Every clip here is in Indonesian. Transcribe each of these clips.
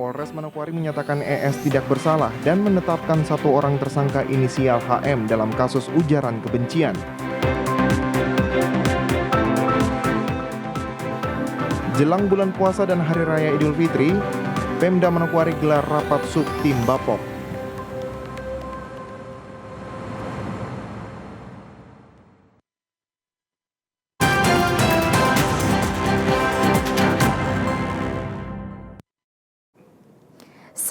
Polres Manokwari menyatakan ES tidak bersalah dan menetapkan satu orang tersangka inisial HM dalam kasus ujaran kebencian. Jelang bulan puasa dan Hari Raya Idul Fitri, Pemda Manokwari gelar rapat subtim Bapok.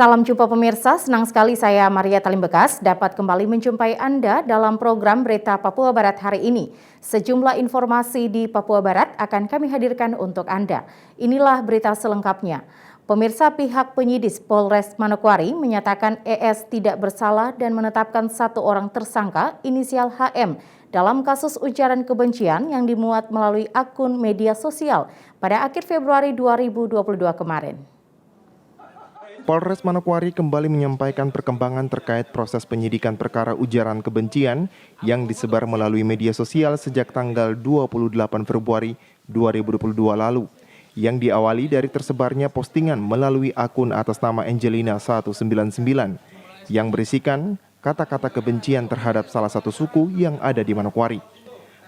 Salam jumpa pemirsa, senang sekali saya Maria Talimbekas dapat kembali menjumpai Anda dalam program Berita Papua Barat hari ini. Sejumlah informasi di Papua Barat akan kami hadirkan untuk Anda. Inilah berita selengkapnya. Pemirsa, pihak penyidik Polres Manokwari menyatakan ES tidak bersalah dan menetapkan satu orang tersangka inisial HM dalam kasus ujaran kebencian yang dimuat melalui akun media sosial pada akhir Februari 2022 kemarin. Polres Manokwari kembali menyampaikan perkembangan terkait proses penyidikan perkara ujaran kebencian yang disebar melalui media sosial sejak tanggal 28 Februari 2022 lalu, yang diawali dari tersebarnya postingan melalui akun atas nama Angelina 199 yang berisikan kata-kata kebencian terhadap salah satu suku yang ada di Manokwari.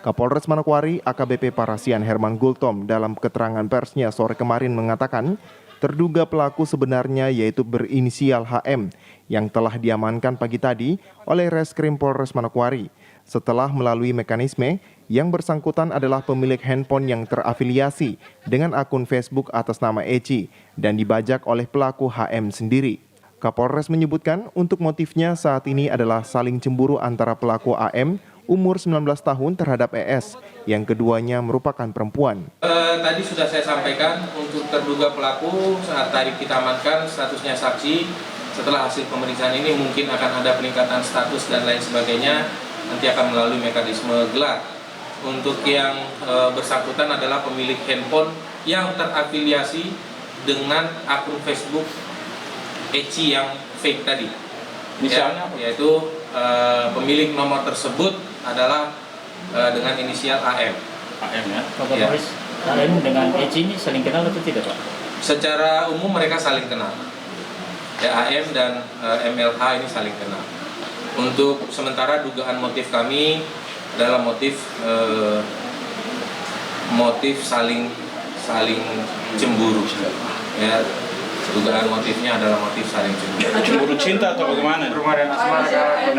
Kapolres Manokwari AKBP Parasian Herman Gultom dalam keterangan persnya sore kemarin mengatakan terduga pelaku sebenarnya yaitu berinisial HM yang telah diamankan pagi tadi oleh Reskrim Polres Manokwari setelah melalui mekanisme yang bersangkutan adalah pemilik handphone yang terafiliasi dengan akun Facebook atas nama Eci dan dibajak oleh pelaku HM sendiri. Kapolres menyebutkan untuk motifnya saat ini adalah saling cemburu antara pelaku AM umur 19 tahun terhadap ES, yang keduanya merupakan perempuan. Tadi sudah saya sampaikan untuk terduga pelaku saat tadi kita amankan statusnya saksi. Setelah hasil pemeriksaan ini mungkin akan ada peningkatan status dan lain sebagainya, nanti akan melalui mekanisme gelar. Untuk yang bersangkutan adalah pemilik handphone yang terafiliasi dengan akun Facebook Eci yang fake tadi. Misalnya yaitu pemilik nomor tersebut adalah dengan inisial AM. AM ya? Pak Kapolres, AM dengan Eci ini saling kenal atau tidak, Pak? Secara umum mereka saling kenal. Ya, AM dan MLH ini saling kenal. Untuk sementara dugaan motif kami adalah motif saling cemburu. Ya, dugaan motifnya adalah motif saling cemburu. Cemburu cinta atau bagaimana?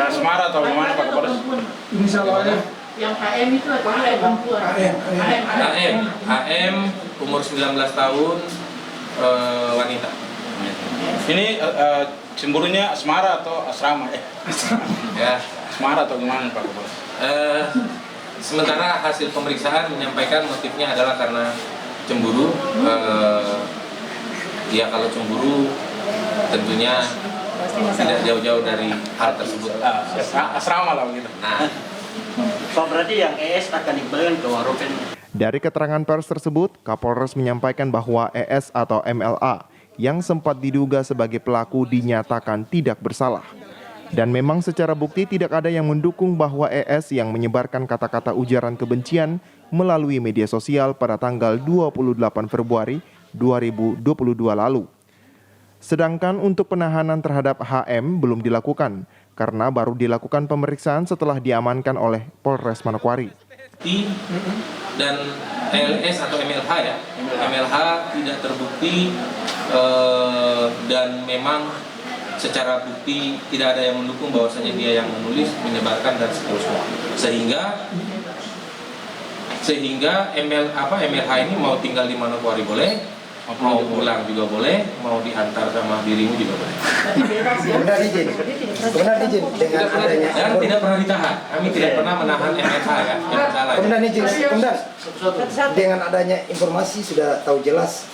Asmara atau bagaimana, Pak Kapolres? Yang HM itu adalah perempuan. HM umur 19 tahun, wanita. Ini cemburunya asmara atau asrama? Ya, asmara atau gimana, Pak Kapolres? Sementara hasil pemeriksaan menyampaikan motifnya adalah karena cemburu. Ya, kalau cemburu tentunya tidak jauh-jauh dari hal tersebut. Asrama lah begitu. Nah, Pak, berarti yang ES akan dikembalikan ke Waropen. Dari keterangan pers tersebut, Kapolres menyampaikan bahwa ES atau MLA yang sempat diduga sebagai pelaku dinyatakan tidak bersalah. Dan memang secara bukti tidak ada yang mendukung bahwa ES yang menyebarkan kata-kata ujaran kebencian melalui media sosial pada tanggal 28 Februari 2022 lalu. Sedangkan untuk penahanan terhadap HM belum dilakukan karena baru dilakukan pemeriksaan setelah diamankan oleh Polres Manokwari. Dan LS atau MLH ya, MLH tidak terbukti dan memang secara bukti tidak ada yang mendukung bahwasanya dia yang menulis, menyebarkan dan seterusnya. Sehingga Sehingga MLH ini mau tinggal di Manokwari boleh, mau pulang juga boleh, mau diantar sama dirimu juga boleh. Benar izin dengan adanya Dan tidak pernah ditahan. Kami tidak pernah menahan MLH ya, yang salah. Kemudian izin, dengan adanya informasi sudah tahu jelas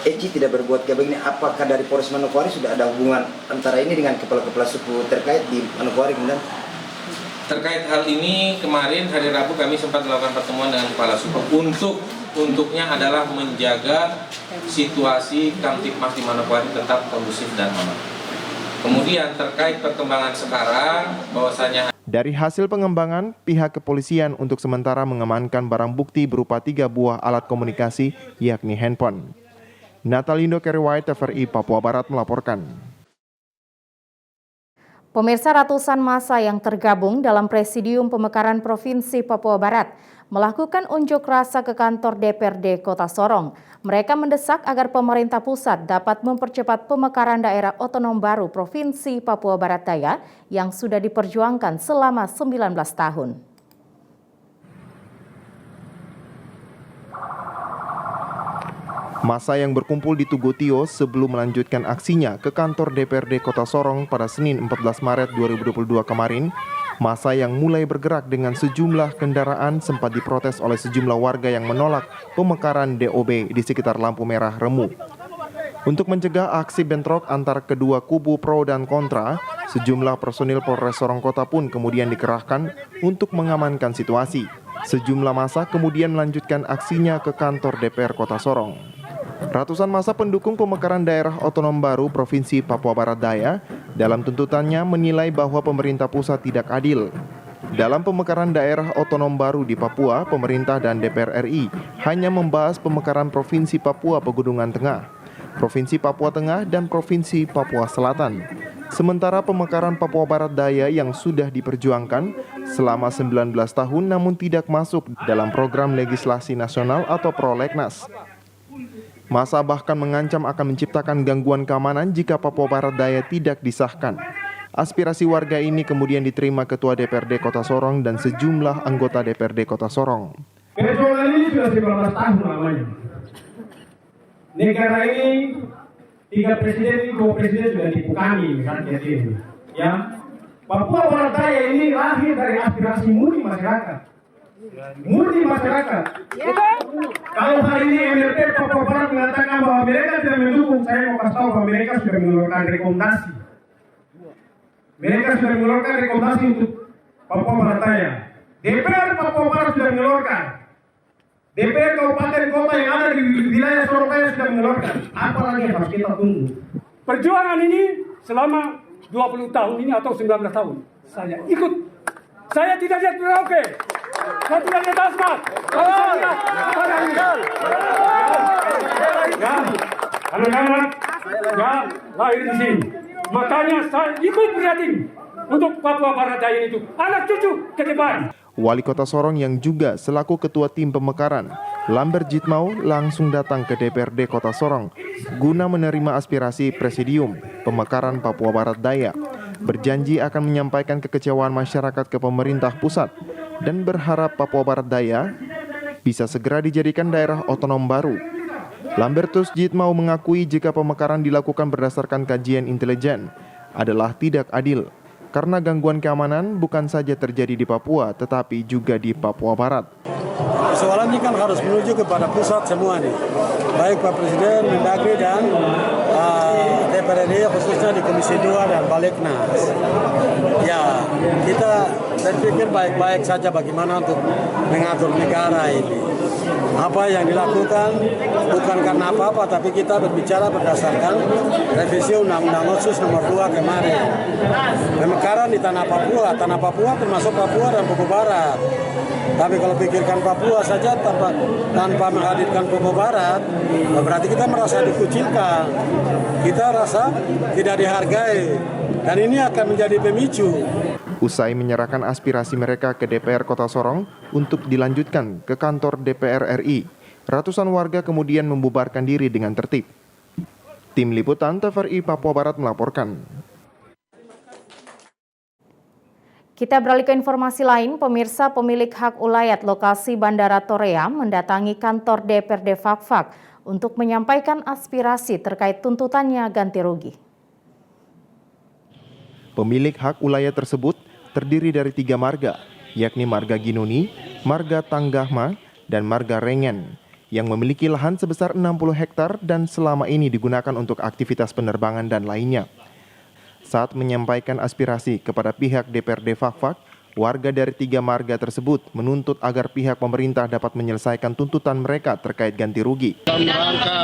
Eci tidak berbuat kayak begini. Apakah dari Polres Manokwari sudah ada hubungan antara ini dengan kepala-kepala suku terkait di Manokwari kemudian? Terkait hal ini, kemarin hari Rabu kami sempat melakukan pertemuan dengan kepala suku. Untuknya adalah menjaga situasi Kamtipmas di Manokwari tetap kondusif dan aman. Kemudian terkait perkembangan sekarang, bahwasanya Dari hasil pengembangan, pihak kepolisian untuk sementara mengamankan barang bukti berupa 3 buah alat komunikasi, yakni handphone. Natalindo Keriwai, TVRI Papua Barat melaporkan. Pemirsa, ratusan massa yang tergabung dalam Presidium Pemekaran Provinsi Papua Barat melakukan unjuk rasa ke kantor DPRD Kota Sorong. Mereka mendesak agar pemerintah pusat dapat mempercepat pemekaran daerah otonom baru Provinsi Papua Barat Daya yang sudah diperjuangkan selama 19 tahun. Massa yang berkumpul di Tugu Tio sebelum melanjutkan aksinya ke kantor DPRD Kota Sorong pada Senin 14 Maret 2022 kemarin, massa yang mulai bergerak dengan sejumlah kendaraan sempat diprotes oleh sejumlah warga yang menolak pemekaran DOB di sekitar lampu merah Remu. Untuk mencegah aksi bentrok antara kedua kubu pro dan kontra, sejumlah personil Polres Sorong Kota pun kemudian dikerahkan untuk mengamankan situasi. Sejumlah massa kemudian melanjutkan aksinya ke kantor DPR Kota Sorong. Ratusan massa pendukung pemekaran daerah otonom baru Provinsi Papua Barat Daya dalam tuntutannya menilai bahwa pemerintah pusat tidak adil. Dalam pemekaran daerah otonom baru di Papua, pemerintah dan DPR RI hanya membahas pemekaran Provinsi Papua Pegunungan Tengah, Provinsi Papua Tengah, dan Provinsi Papua Selatan. Sementara pemekaran Papua Barat Daya yang sudah diperjuangkan selama 19 tahun namun tidak masuk dalam program legislasi nasional atau Prolegnas. Massa bahkan mengancam akan menciptakan gangguan keamanan jika Papua Barat Daya tidak disahkan. Aspirasi warga ini kemudian diterima Ketua DPRD Kota Sorong dan sejumlah anggota DPRD Kota Sorong. Perjuangan ini sudah 19 tahun lamanya. Negara ini 3 presiden, 2 presiden sudah dipukangi rakyat ini. Ya, Papua Barat Daya ini lahir dari aspirasi murni masyarakat. Kalau hari ini MLT Papua Barat mengatakan bahwa mereka tidak mendukung, saya mau kasih tahu bahwa mereka sudah mengeluarkan rekomendasi. Mereka sudah mengeluarkan rekomendasi untuk Papua Barat Daya. DPR Papua Barat sudah mengeluarkan. DPR kabupaten kota yang ada di wilayah Sorong Raya sudah mengeluarkan. Apa lagi yang harus kita tunggu? Perjuangan ini selama 20 tahun ini atau 19 tahun saya ikut. Saya tidak lihat Merauke. Saya tidak lihat Asmat. Anak-anak lahir di sini. Makanya saya ikut prihatin untuk Papua Barat Daya itu. Anak cucu ke depan. Wali Kota Sorong yang juga selaku ketua tim pemekaran, Lambert Jitmau, langsung datang ke DPRD Kota Sorong guna menerima aspirasi Presidium Pemekaran Papua Barat Daya. Berjanji akan menyampaikan kekecewaan masyarakat ke pemerintah pusat dan berharap Papua Barat Daya bisa segera dijadikan daerah otonom baru. Lambertus Jitmau mengakui jika pemekaran dilakukan berdasarkan kajian intelijen adalah tidak adil karena gangguan keamanan bukan saja terjadi di Papua tetapi juga di Papua Barat. Persoalan ini kan harus menuju kepada pusat semua nih, baik Pak Presiden, Mendagri dan DPRD khususnya di Komisi 2 dan Balegnas. Ya, kita berpikir baik-baik saja bagaimana untuk mengatur negara ini. Apa yang dilakukan bukan karena apa-apa, tapi kita berbicara berdasarkan revisi Undang-Undang Otsus nomor 2 kemarin. Pemekaran di Tanah Papua termasuk Papua dan Papua Barat. Tapi kalau pikirkan Papua saja tanpa menghadirkan Papua Barat, berarti kita merasa dikucilkan. Kita rasa tidak dihargai, dan ini akan menjadi pemicu. Usai menyerahkan aspirasi mereka ke DPR Kota Sorong untuk dilanjutkan ke kantor DPR RI, ratusan warga kemudian membubarkan diri dengan tertib. Tim Liputan TVRI Papua Barat melaporkan. Kita beralih ke informasi lain, pemirsa. Pemilik hak ulayat lokasi Bandara Torea mendatangi kantor DPRD Fakfak untuk menyampaikan aspirasi terkait tuntutannya ganti rugi. Pemilik hak ulayat tersebut terdiri dari 3 marga, yakni Marga Ginuni, Marga Tanggahma, dan Marga Rengen, yang memiliki lahan sebesar 60 hektar dan selama ini digunakan untuk aktivitas penerbangan dan lainnya. Saat menyampaikan aspirasi kepada pihak DPRD Fakfak, warga dari 3 marga tersebut menuntut agar pihak pemerintah dapat menyelesaikan tuntutan mereka terkait ganti rugi. Dalam rangka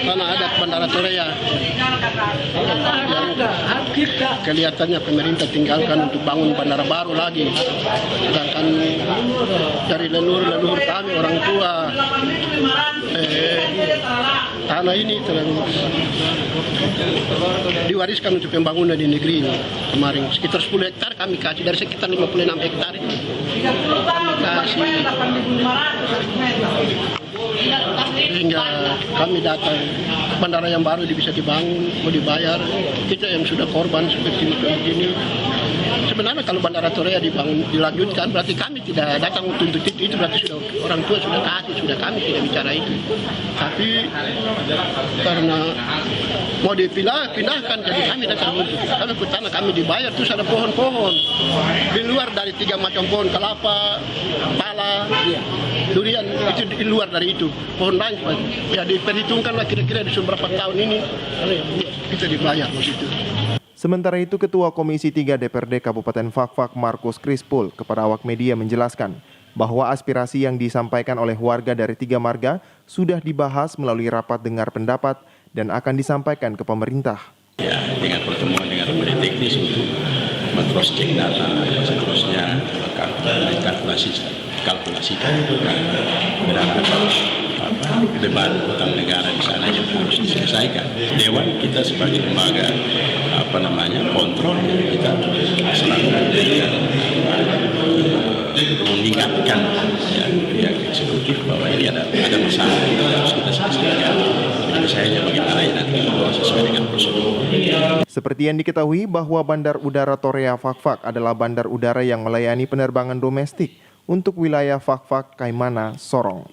tanah adat Bandara Torea yang kelihatannya pemerintah tinggalkan untuk bangun bandara baru lagi, sedangkan dari leluhur kami orang tua tanah ini telah diwariskan untuk pembangunan di negeri ini. Kemarin sekitar 10 hektar kami kasih, dari sekitar 56 hektar itu kami kasih, sehingga kami datang bandara yang baru bisa dibangun, mau dibayar. Kita yang sudah korban seperti ini. Sebenarnya kalau Bandara Torea dilanjutkan, berarti kami tidak datang untuk itu, berarti sudah orang tua sudah kasih, sudah kami tidak bicara itu. Tapi karena mau dipindahkan, jadi kami datang untuk kami ke tanah, kami dibayar, terus ada pohon-pohon di luar dari 3 macam pohon, kelapa, pala, durian, itu di luar dari itu, pohon lain. Ya diperhitungkanlah kira-kira di beberapa tahun ini kita dibayar begitu. Sementara itu, Ketua Komisi 3 DPRD Kabupaten Fakfak Markus Krispul kepada awak media menjelaskan bahwa aspirasi yang disampaikan oleh warga dari 3 marga sudah dibahas melalui rapat dengar pendapat dan akan disampaikan ke pemerintah. Ya, dengan pertemuan dengan tim teknis untuk men-cross check data, seterusnya kalkulasikan beban utang negara di sana juga harus diselesaikan. Dewan kita sebagai lembaga kontrol, kita selalu mengingatkan pihak eksekutif bahwa ini ada masalah yang harus kita selesaikan. Penyelesaiannya bagaimana ya nanti sesuai dengan prosedur. Seperti yang diketahui bahwa Bandar Udara Torea Fakfak adalah bandar udara yang melayani penerbangan domestik untuk wilayah Fakfak, Kaimana, Sorong.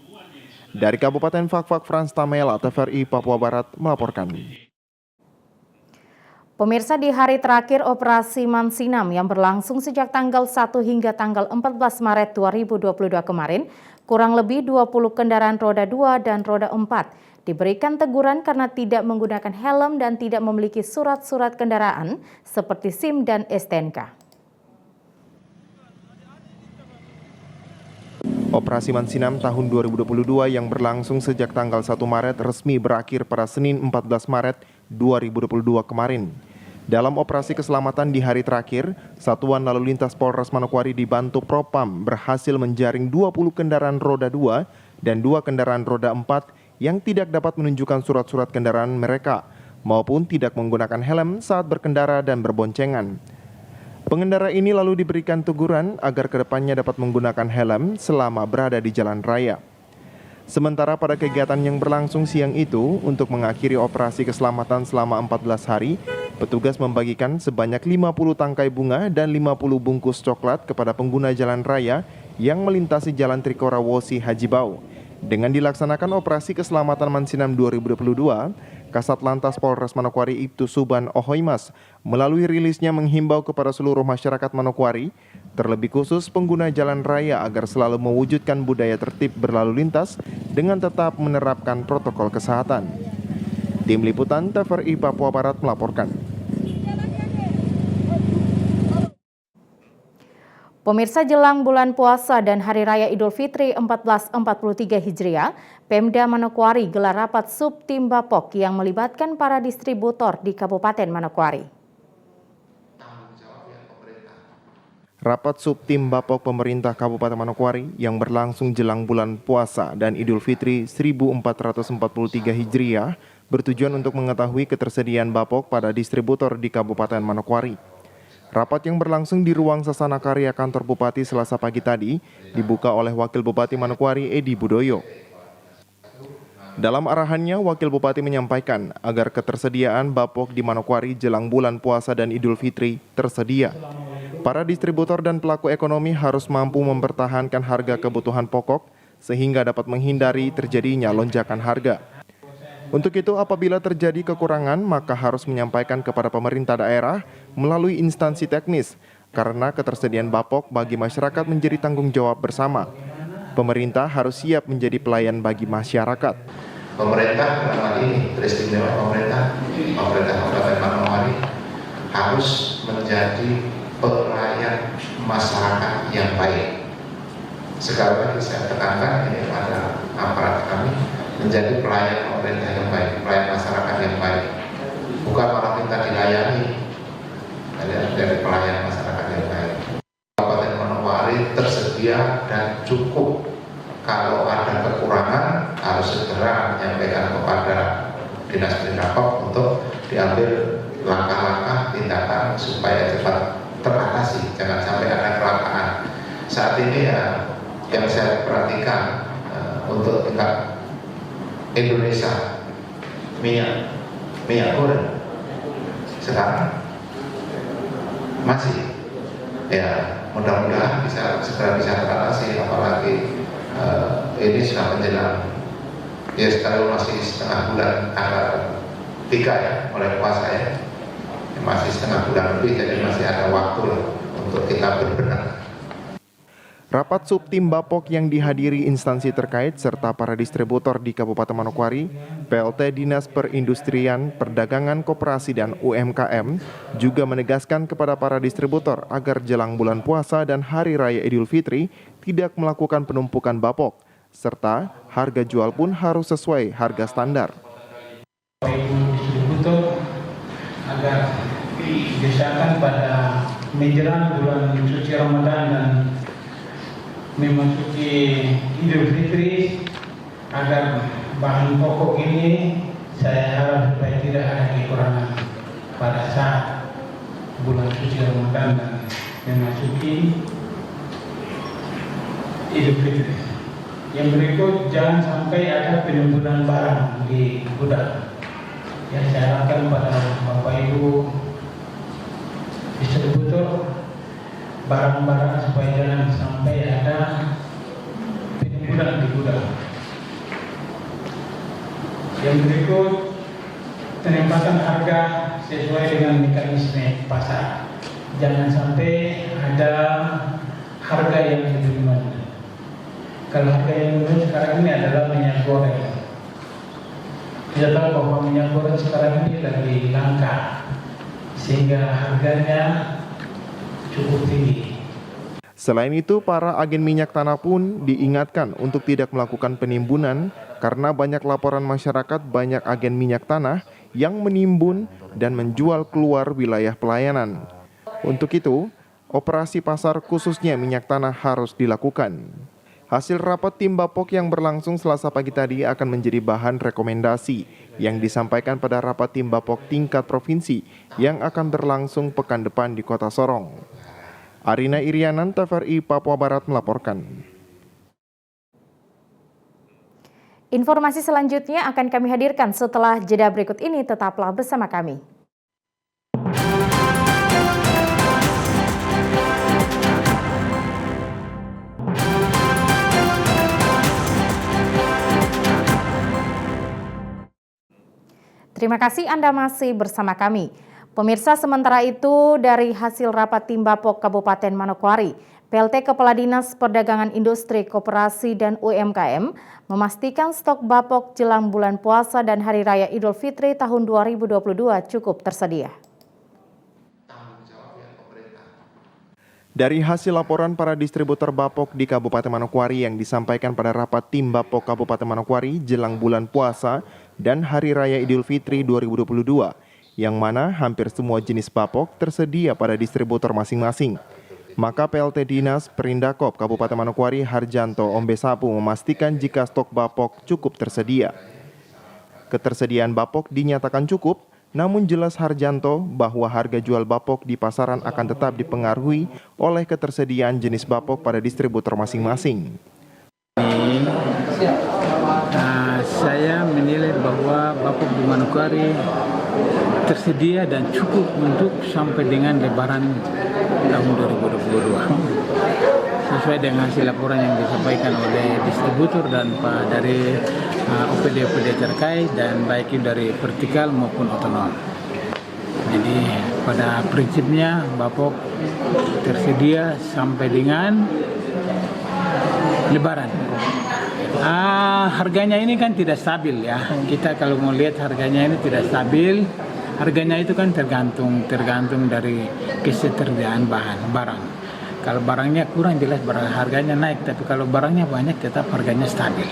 Dari Kabupaten Fakfak, Frans Tamela, TVRI Papua Barat melaporkan. Pemirsa, di hari terakhir operasi Mansinam yang berlangsung sejak tanggal 1 hingga tanggal 14 Maret 2022 kemarin, kurang lebih 20 kendaraan roda 2 dan roda 4 diberikan teguran karena tidak menggunakan helm dan tidak memiliki surat-surat kendaraan seperti SIM dan STNK. Operasi Mansinam tahun 2022 yang berlangsung sejak tanggal 1 Maret resmi berakhir pada Senin 14 Maret 2022 kemarin. Dalam operasi keselamatan di hari terakhir, Satuan Lalu Lintas Polres Manokwari dibantu Propam berhasil menjaring 20 kendaraan roda 2 dan 2 kendaraan roda 4 yang tidak dapat menunjukkan surat-surat kendaraan mereka maupun tidak menggunakan helm saat berkendara dan berboncengan. Pengendara ini lalu diberikan teguran agar kedepannya dapat menggunakan helm selama berada di jalan raya. Sementara pada kegiatan yang berlangsung siang itu, untuk mengakhiri operasi keselamatan selama 14 hari, petugas membagikan sebanyak 50 tangkai bunga dan 50 bungkus coklat kepada pengguna jalan raya yang melintasi Jalan Trikora Wosi Haji Bau. Dengan dilaksanakan operasi keselamatan Mansinam 2022, Kasat Lantas Polres Manokwari Ibtu Suban Ohoimas melalui rilisnya menghimbau kepada seluruh masyarakat Manokwari, terlebih khusus pengguna jalan raya agar selalu mewujudkan budaya tertib berlalu lintas dengan tetap menerapkan protokol kesehatan. Tim Liputan TVRI Papua Barat melaporkan. Pemirsa, jelang bulan puasa dan Hari Raya Idul Fitri 1443 Hijriah, Pemda Manokwari gelar rapat Subtim Bapok yang melibatkan para distributor di Kabupaten Manokwari. Rapat Subtim Bapok Pemerintah Kabupaten Manokwari yang berlangsung jelang bulan puasa dan Idul Fitri 1443 Hijriah bertujuan untuk mengetahui ketersediaan Bapok pada distributor di Kabupaten Manokwari. Rapat yang berlangsung di ruang Sasana Karya Kantor Bupati Selasa pagi tadi dibuka oleh Wakil Bupati Manokwari Edi Budoyo. Dalam arahannya, Wakil Bupati menyampaikan agar ketersediaan Bapok di Manokwari jelang bulan puasa dan Idul Fitri tersedia. Para distributor dan pelaku ekonomi harus mampu mempertahankan harga kebutuhan pokok sehingga dapat menghindari terjadinya lonjakan harga. Untuk itu, apabila terjadi kekurangan, maka harus menyampaikan kepada pemerintah daerah melalui instansi teknis, karena ketersediaan Bapok bagi masyarakat menjadi tanggung jawab bersama. Pemerintah harus siap menjadi pelayan bagi masyarakat. Pemerintah dalam hal ini, teristimewa pemerintah Kabupaten Manokwari harus menjadi pelayan masyarakat yang baik. Sekali lagi saya tekankan ini pada aparat kami, menjadi pelayan pemerintah yang baik, pelayan masyarakat yang baik. Bukan malah minta dilayani, menjadi pelayan masyarakat yang baik. Kabupaten Manokwari tersedia dan cukup. Kalau ada kekurangan harus segera menyampaikan kepada Dinas Bapok untuk diambil langkah-langkah tindakan supaya cepat teratasi, jangan sampai ada kelangkaan. Saat ini yang saya perhatikan untuk tingkat Indonesia minyak goreng sekarang masih mudah-mudahan segera bisa teratasi, apalagi ini sudah menjelang sekarang masih setengah bulan tanggal 3 mulai puasa masih setengah bulan lebih, jadi masih ada waktu untuk kita berbenah. Rapat Subtim Bapok yang dihadiri instansi terkait serta para distributor di Kabupaten Manokwari, PLT Dinas Perindustrian, Perdagangan Koperasi dan UMKM juga menegaskan kepada para distributor agar jelang bulan puasa dan Hari Raya Idul Fitri tidak melakukan penumpukan Bapok, serta harga jual pun harus sesuai harga standar. Ibu distributor agar diusahakan pada menjelang bulan suci Ramadan dan memasuki Idul Fitri agar bahan pokok ini saya harap supaya tidak ada kekurangan pada saat bulan suci Ramadan dan memasuki Idul Fitri. Yang berikut, jangan sampai ada penimbunan barang di gudang. Yang saya harapkan pada Bapak Ibu distributor barang-barang supaya jangan sampai ada penimbunan di gudang. Yang berikut, penempatan harga sesuai dengan mekanisme pasar. Jangan sampai ada harga yang lebih mahal. Kalau harga yang menurun sekarang ini adalah minyak goreng. Kita tahu bahwa minyak goreng sekarang ini lagi langka, sehingga harganya cukup tinggi. Selain itu, para agen minyak tanah pun diingatkan untuk tidak melakukan penimbunan karena banyak laporan masyarakat banyak agen minyak tanah yang menimbun dan menjual keluar wilayah pelayanan. Untuk itu, operasi pasar khususnya minyak tanah harus dilakukan. Hasil rapat tim Bapok yang berlangsung Selasa pagi tadi akan menjadi bahan rekomendasi yang disampaikan pada rapat tim Bapok tingkat provinsi yang akan berlangsung pekan depan di Kota Sorong. Arina Irianan, TVRI Papua Barat melaporkan. Informasi selanjutnya akan kami hadirkan setelah jeda berikut ini, tetaplah bersama kami. Terima kasih Anda masih bersama kami. Pemirsa, sementara itu dari hasil rapat tim Bapok Kabupaten Manokwari, PLT Kepala Dinas Perdagangan Industri Koperasi dan UMKM memastikan stok Bapok jelang bulan puasa dan Hari Raya Idul Fitri tahun 2022 cukup tersedia. Dari hasil laporan para distributor Bapok di Kabupaten Manokwari yang disampaikan pada rapat tim Bapok Kabupaten Manokwari jelang bulan puasa dan Hari Raya Idul Fitri 2022, yang mana hampir semua jenis Bapok tersedia pada distributor masing-masing. Maka PLT Dinas Perindakop Kabupaten Manokwari Harjanto Ombesapu memastikan jika stok Bapok cukup tersedia. Ketersediaan Bapok dinyatakan cukup, namun jelas Harjanto bahwa harga jual Bapok di pasaran akan tetap dipengaruhi oleh ketersediaan jenis Bapok pada distributor masing-masing. Saya Manokwari tersedia dan cukup untuk sampai dengan Lebaran tahun 2022. Sesuai dengan hasil laporan yang disampaikan oleh distributor dan dari OPD-OPD terkait dan baik itu dari vertikal maupun otonom. Jadi pada prinsipnya Bapok tersedia sampai dengan Lebaran. Harganya ini kan tidak stabil ya. Kita kalau mau lihat harganya ini tidak stabil. Harganya itu kan tergantung dari ketersediaan barang. Kalau barangnya kurang jelas harganya naik, tapi kalau barangnya banyak tetap harganya stabil.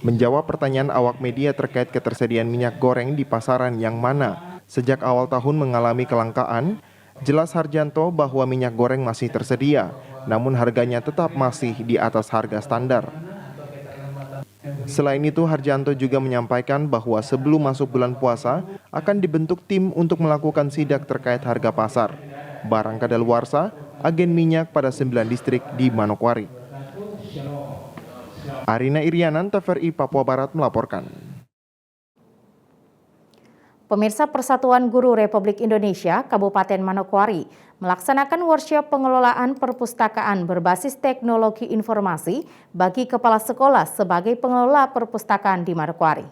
Menjawab pertanyaan awak media terkait ketersediaan minyak goreng di pasaran yang mana sejak awal tahun mengalami kelangkaan, jelas Harjanto bahwa minyak goreng masih tersedia, namun harganya tetap masih di atas harga standar. Selain itu, Harjanto juga menyampaikan bahwa sebelum masuk bulan puasa akan dibentuk tim untuk melakukan sidak terkait harga pasar, barang kadaluarsa, agen minyak pada 9 distrik di Manokwari. Arina Irianan, TVRI Papua Barat melaporkan. Pemirsa, Persatuan Guru Republik Indonesia Kabupaten Manokwari melaksanakan workshop pengelolaan perpustakaan berbasis teknologi informasi bagi kepala sekolah sebagai pengelola perpustakaan di Manokwari.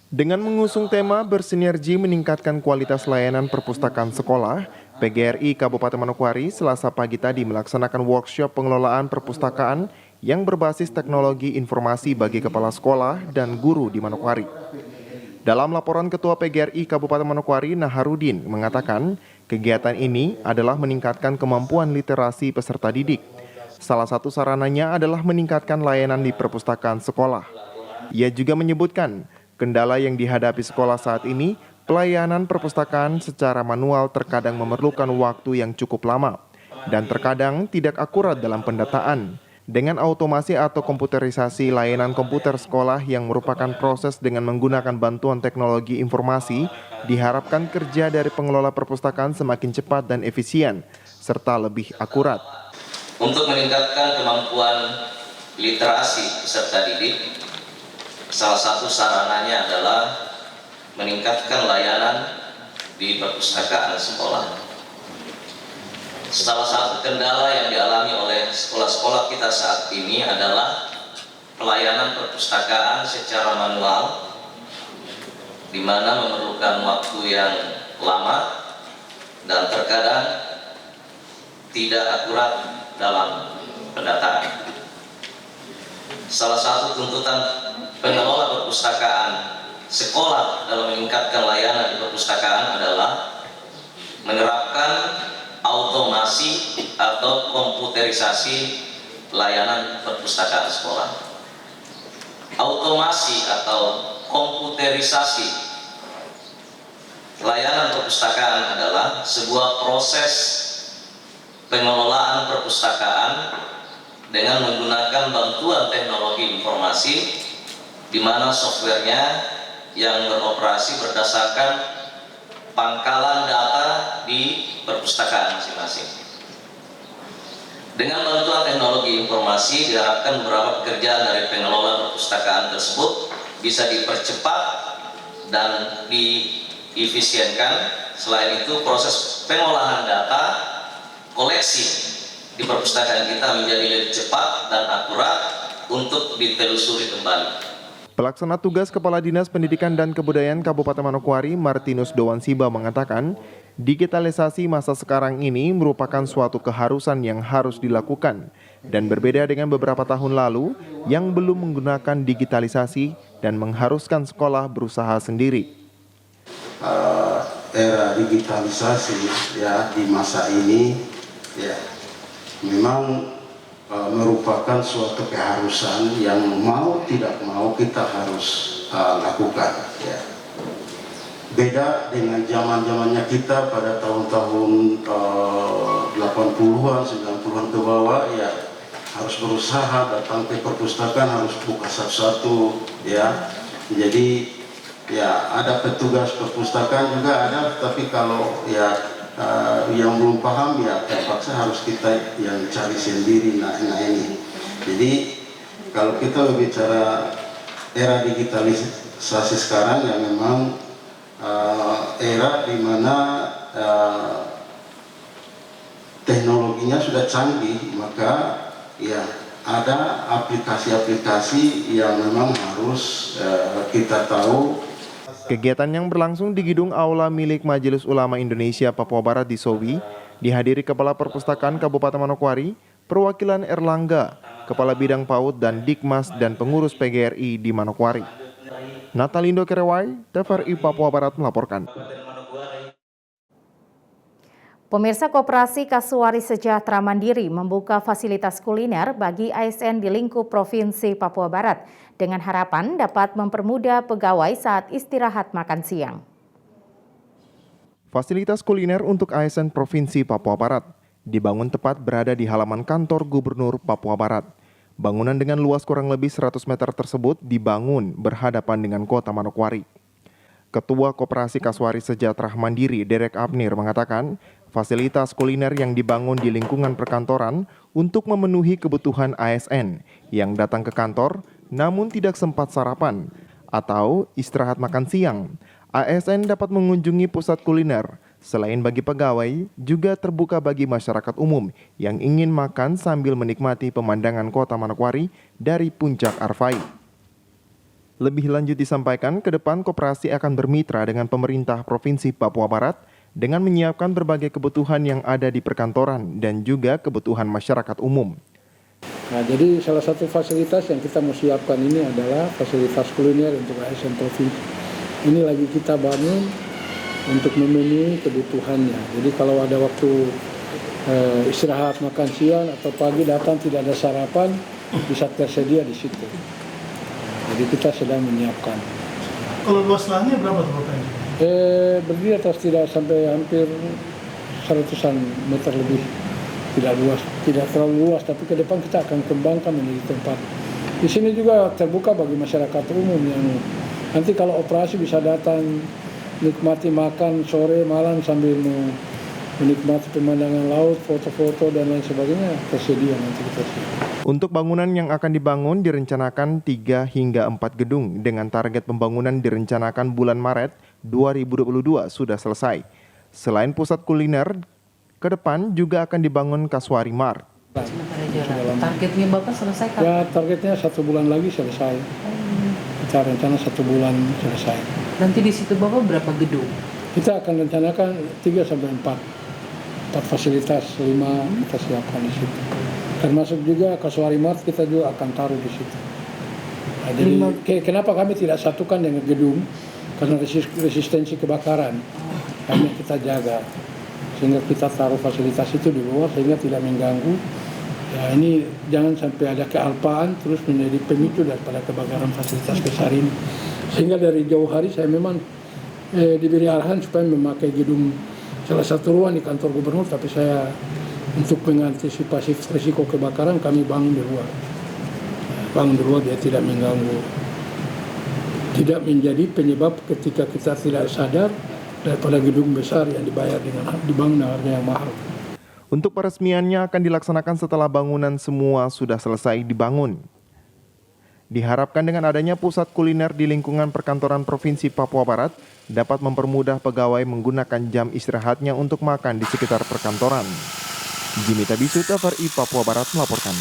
Dengan mengusung tema bersinergi meningkatkan kualitas layanan perpustakaan sekolah, PGRI Kabupaten Manokwari Selasa pagi tadi melaksanakan workshop pengelolaan perpustakaan yang berbasis teknologi informasi bagi kepala sekolah dan guru di Manokwari. Dalam laporan Ketua PGRI Kabupaten Manokwari Naharudin mengatakan, kegiatan ini adalah meningkatkan kemampuan literasi peserta didik. Salah satu sarananya adalah meningkatkan layanan di perpustakaan sekolah. Ia juga menyebutkan, kendala yang dihadapi sekolah saat ini, pelayanan perpustakaan secara manual terkadang memerlukan waktu yang cukup lama dan terkadang tidak akurat dalam pendataan. Dengan automasi atau komputerisasi layanan komputer sekolah yang merupakan proses dengan menggunakan bantuan teknologi informasi, diharapkan kerja dari pengelola perpustakaan semakin cepat dan efisien, serta lebih akurat. Untuk meningkatkan kemampuan literasi peserta didik, salah satu sarananya adalah meningkatkan layanan di perpustakaan sekolah. Salah satu kendala yang dialami oleh sekolah-sekolah kita saat ini adalah pelayanan perpustakaan secara manual, di mana memerlukan waktu yang lama dan terkadang tidak akurat dalam pendataan. Salah satu tuntutan pengelola perpustakaan sekolah dalam meningkatkan layanan di perpustakaan adalah menerapkan automasi atau komputerisasi layanan perpustakaan sekolah. Automasi atau komputerisasi layanan perpustakaan adalah sebuah proses pengelolaan perpustakaan dengan menggunakan bantuan teknologi informasi, di mana softwarenya yang beroperasi berdasarkan pangkalan data di perpustakaan masing-masing. Dengan bantuan teknologi informasi diharapkan beberapa pekerjaan dari pengelola perpustakaan tersebut bisa dipercepat dan diefisienkan. Selain itu, proses pengolahan data koleksi di perpustakaan kita menjadi lebih cepat dan akurat untuk ditelusuri kembali. Pelaksana tugas Kepala Dinas Pendidikan dan Kebudayaan Kabupaten Manokwari, Martinus Dowansiba mengatakan, digitalisasi masa sekarang ini merupakan suatu keharusan yang harus dilakukan dan berbeda dengan beberapa tahun lalu yang belum menggunakan digitalisasi dan mengharuskan sekolah berusaha sendiri. Era digitalisasi ya di masa ini ya memang merupakan suatu keharusan yang mau tidak mau kita harus lakukan ya. Beda dengan zaman-zamannya kita pada tahun-tahun 80-an, 90-an ke bawah ya, harus berusaha datang ke perpustakaan, harus buka satu-satu ya. Jadi ya ada petugas perpustakaan juga ada, tapi kalau ya yang belum paham ya terpaksa harus kita yang cari sendiri. Nah ini. Jadi kalau kita berbicara era digitalisasi sekarang yang memang era di mana teknologinya sudah canggih, maka ya ada aplikasi-aplikasi yang memang harus kita tahu. Kegiatan yang berlangsung di gedung aula milik Majelis Ulama Indonesia Papua Barat di Sowi dihadiri Kepala Perpustakaan Kabupaten Manokwari, perwakilan Erlangga, Kepala Bidang PAUD dan Dikmas dan pengurus PGRI di Manokwari. Natalindo Kerewai, TVRI Papua Barat melaporkan. Pemirsa, Koperasi Kasuari Sejahtera Mandiri membuka fasilitas kuliner bagi ASN di lingkup Provinsi Papua Barat dengan harapan dapat mempermudah pegawai saat istirahat makan siang. Fasilitas kuliner untuk ASN Provinsi Papua Barat dibangun tepat berada di halaman kantor Gubernur Papua Barat. Bangunan dengan luas kurang lebih 100 meter tersebut dibangun berhadapan dengan kota Manokwari. Ketua Koperasi Kasuari Sejahtera Mandiri, Derek Abnir, mengatakan fasilitas kuliner yang dibangun di lingkungan perkantoran untuk memenuhi kebutuhan ASN yang datang ke kantor namun tidak sempat sarapan atau istirahat makan siang. ASN dapat mengunjungi pusat kuliner. Selain bagi pegawai, juga terbuka bagi masyarakat umum yang ingin makan sambil menikmati pemandangan kota Manokwari dari puncak Arfai. Lebih lanjut disampaikan, ke depan koperasi akan bermitra dengan pemerintah Provinsi Papua Barat dengan menyiapkan berbagai kebutuhan yang ada di perkantoran dan juga kebutuhan masyarakat umum. Nah, jadi salah satu fasilitas yang kita mau siapkan ini adalah fasilitas kuliner untuk ASN Provinsi. Ini lagi kita bangun untuk memenuhi kebutuhannya. Jadi kalau ada waktu istirahat makan siang atau pagi datang tidak ada sarapan, bisa tersedia di situ. Jadi kita sedang menyiapkan. Kalau luas lahannya berapa tuh Bapak? Berdiri atas tidak sampai hampir 100-an meter lebih. Tidak luas, tidak terlalu luas, tapi ke depan kita akan kembangkan menjadi tempat. Di sini juga terbuka bagi masyarakat umum yang nanti kalau operasi bisa datang nikmati makan sore malam sambil menikmati pemandangan laut, foto-foto dan lain sebagainya tersedia nanti kita siap. Untuk bangunan yang akan dibangun direncanakan 3 hingga 4 gedung dengan target pembangunan direncanakan bulan Maret 2022 sudah selesai. Selain pusat kuliner, ke depan juga akan dibangun Kasuari Mart. Targetnya Bapak selesai kapan? Ya, targetnya 1 bulan lagi selesai. Kita rencana 1 bulan selesai. Nanti di situ Bapak berapa gedung? Kita akan rencanakan 3 sampai 4 fasilitas, 5 kita siapkan di situ. Termasuk juga Kasuari Mart kita juga akan taruh di situ. Nah, jadi kenapa kami tidak satukan dengan gedung? Karena resistensi kebakaran. Kami kita jaga. Sehingga kita taruh fasilitas itu di luar sehingga tidak mengganggu. Ya, ini jangan sampai ada kealpaan terus menjadi pemicu daripada kebakaran fasilitas besar ini. Sehingga dari jauh hari saya memang diberi arahan supaya memakai gedung salah satu ruang di kantor gubernur, tapi saya untuk mengantisipasi risiko kebakaran kami bangun di luar. Bangun di luar dia tidak mengganggu, tidak menjadi penyebab ketika kita tidak sadar daripada gedung besar yang dibangun dengan harga yang mahal. Untuk peresmiannya akan dilaksanakan setelah bangunan semua sudah selesai dibangun. Diharapkan dengan adanya pusat kuliner di lingkungan perkantoran Provinsi Papua Barat dapat mempermudah pegawai menggunakan jam istirahatnya untuk makan di sekitar perkantoran. Jimmy Tabisu, TVRI Papua Barat melaporkan.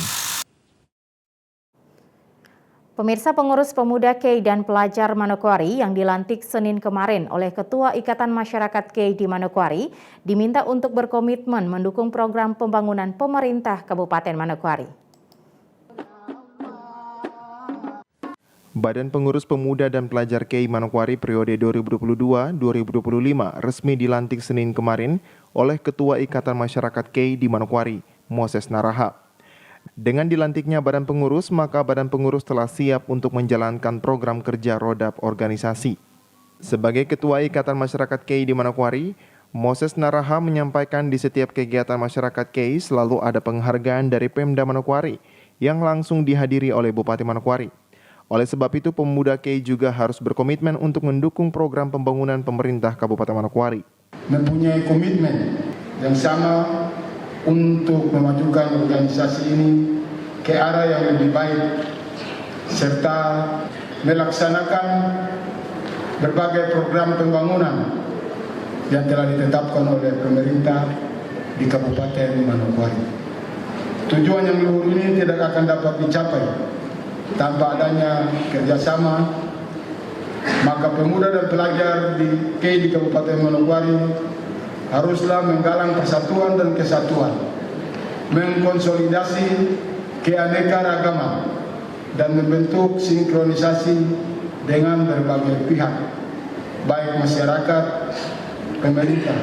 Pemirsa, pengurus pemuda KEI dan pelajar Manokwari yang dilantik Senin kemarin oleh Ketua Ikatan Masyarakat KEI di Manokwari diminta untuk berkomitmen mendukung program pembangunan pemerintah Kabupaten Manokwari. Badan Pengurus Pemuda dan Pelajar KEI Manokwari periode 2022-2025 resmi dilantik Senin kemarin oleh Ketua Ikatan Masyarakat KEI di Manokwari, Moses Naraha. Dengan dilantiknya Badan Pengurus, maka Badan Pengurus telah siap untuk menjalankan program kerja Rodap organisasi. Sebagai Ketua Ikatan Masyarakat KEI di Manokwari, Moses Naraha menyampaikan di setiap kegiatan masyarakat KEI selalu ada penghargaan dari Pemda Manokwari yang langsung dihadiri oleh Bupati Manokwari. Oleh sebab itu, pemuda KEI juga harus berkomitmen untuk mendukung program pembangunan pemerintah Kabupaten Manokwari. Mempunyai komitmen yang sama untuk memajukan organisasi ini ke arah yang lebih baik serta melaksanakan berbagai program pembangunan yang telah ditetapkan oleh pemerintah di Kabupaten Manokwari. Tujuan yang luhur ini tidak akan dapat dicapai tanpa adanya kerjasama, maka pemuda dan pelajar di Kabupaten Manokwari haruslah menggalang persatuan dan kesatuan, mengkonsolidasi keanekaragaman, dan membentuk sinkronisasi dengan berbagai pihak, baik masyarakat, pemerintah,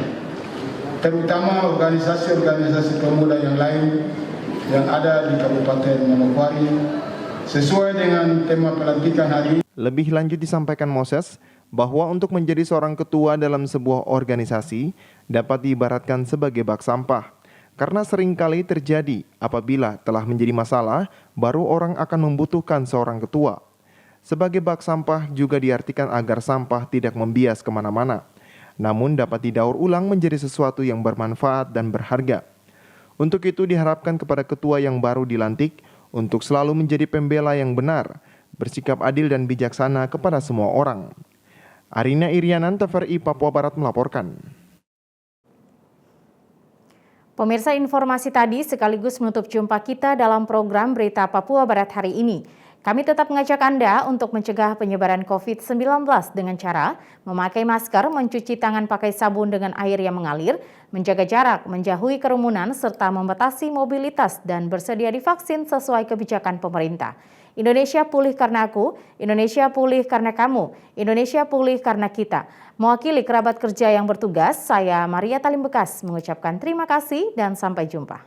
terutama organisasi-organisasi pemuda yang lain yang ada di Kabupaten Manokwari sesuai dengan tema pelantikan hari ini. Lebih lanjut disampaikan Moses bahwa untuk menjadi seorang ketua dalam sebuah organisasi dapat diibaratkan sebagai bak sampah. Karena seringkali terjadi apabila telah menjadi masalah, baru orang akan membutuhkan seorang ketua. Sebagai bak sampah juga diartikan agar sampah tidak membias kemana-mana, namun dapat didaur ulang menjadi sesuatu yang bermanfaat dan berharga. Untuk itu diharapkan kepada ketua yang baru dilantik untuk selalu menjadi pembela yang benar, bersikap adil dan bijaksana kepada semua orang. Arina Irianan, TVRI Papua Barat melaporkan. Pemirsa, informasi tadi sekaligus menutup jumpa kita dalam program Berita Papua Barat hari ini. Kami tetap mengajak Anda untuk mencegah penyebaran COVID-19 dengan cara memakai masker, mencuci tangan pakai sabun dengan air yang mengalir, menjaga jarak, menjauhi kerumunan, serta membatasi mobilitas dan bersedia divaksin sesuai kebijakan pemerintah. Indonesia pulih karena aku, Indonesia pulih karena kamu, Indonesia pulih karena kita. Mewakili kerabat kerja yang bertugas, saya Maria Talim Bekas mengucapkan terima kasih dan sampai jumpa.